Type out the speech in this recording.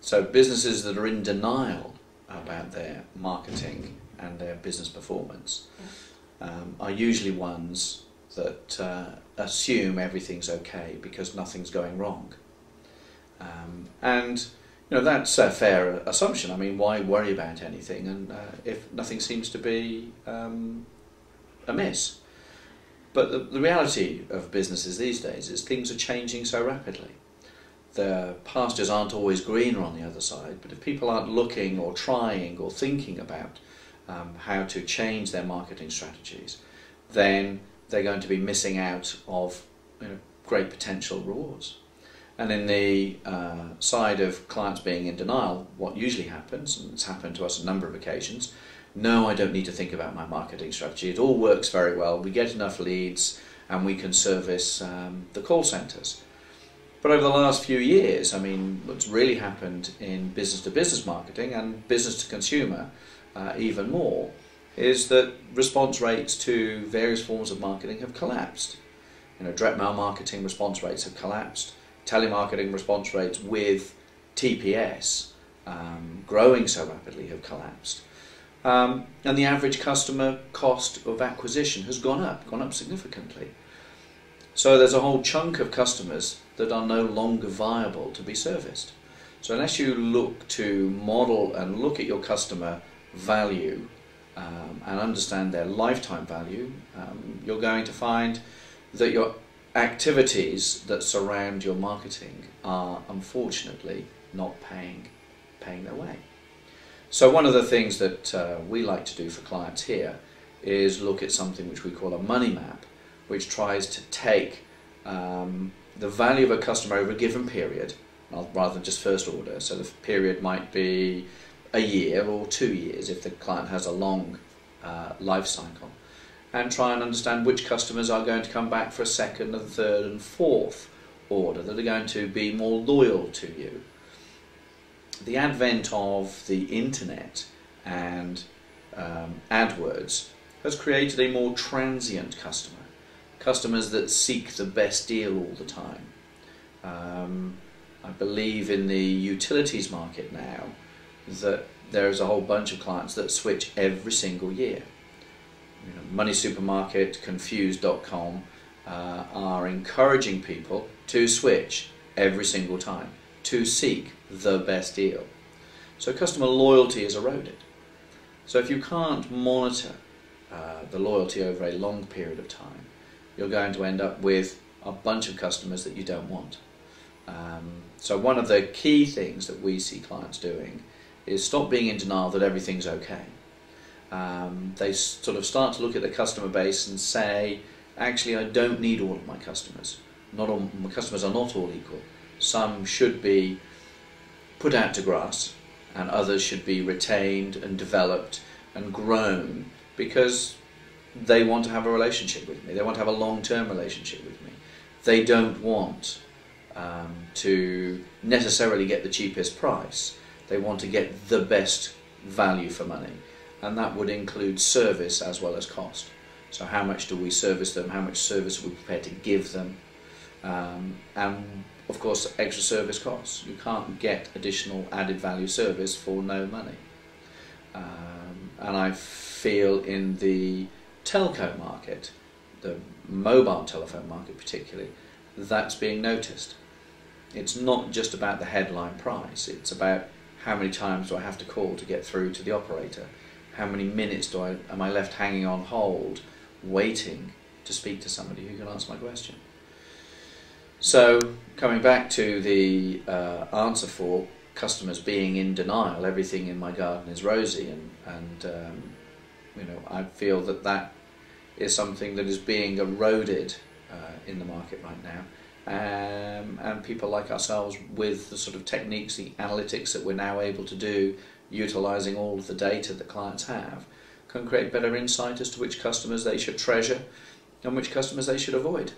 So businesses that are in denial about their marketing and their business performance are usually ones that assume everything's okay because nothing's going wrong. And that's a fair assumption. I mean, why worry about anything and if nothing seems to be amiss? But the reality of businesses these days is things are changing so rapidly. The pastures aren't always greener on the other side, but if people aren't looking or trying or thinking about how to change their marketing strategies, then they're going to be missing out of great potential rewards. And in the side of clients being in denial, what usually happens, and it's happened to us a number of occasions, no, I don't need to think about my marketing strategy. It all works very well. We get enough leads and we can service the call centres. But over the last few years, I mean, what's really happened in business-to-business marketing and business-to-consumer even more is that response rates to various forms of marketing have collapsed. Direct mail marketing response rates have collapsed. Telemarketing response rates with TPS growing so rapidly have collapsed. And the average customer cost of acquisition has gone up significantly. So there's a whole chunk of customers that are no longer viable to be serviced. So unless you look to model and look at your customer value and understand their lifetime value, you're going to find that your activities that surround your marketing are unfortunately not paying their way. So one of the things that we like to do for clients here is look at something which we call a money map, which tries to take the value of a customer over a given period, rather than just first order. So the period might be a year or 2 years if the client has a long life cycle, and try and understand which customers are going to come back for a second and third and fourth order, that are going to be more loyal to you. The advent of the internet and AdWords has created a more transient customer. Customers that seek the best deal all the time. I believe in the utilities market now that there's a whole bunch of clients that switch every single year. Money Supermarket, Confused.com are encouraging people to switch every single time, to seek the best deal. So customer loyalty is eroded. So if you can't monitor the loyalty over a long period of time, you're going to end up with a bunch of customers that you don't want. So one of the key things that we see clients doing is stop being in denial that everything's okay. They sort of start to look at the customer base and say, actually, I don't need all of my customers. Not all my customers are not all equal. Some should be put out to grass and others should be retained and developed and grown because they want to have a relationship with me. They want to have a long-term relationship with me. They don't want to necessarily get the cheapest price. They want to get the best value for money, and that would include service as well as cost. So how much do we service them? How much service are we prepared to give them? And of course, extra service costs. You can't get additional added value service for no money. And I feel in the telco market, the mobile telephone market particularly, that's being noticed. It's not just about the headline price, it's about how many times do I have to call to get through to the operator? How many minutes am I left hanging on hold, waiting to speak to somebody who can answer my question? So, coming back to the answer for customers being in denial, everything in my garden is rosy, and I feel that that is something that is being eroded in the market right now. And people like ourselves, with the sort of techniques, the analytics that we're now able to do, utilising all of the data that clients have, can create better insight as to which customers they should treasure and which customers they should avoid.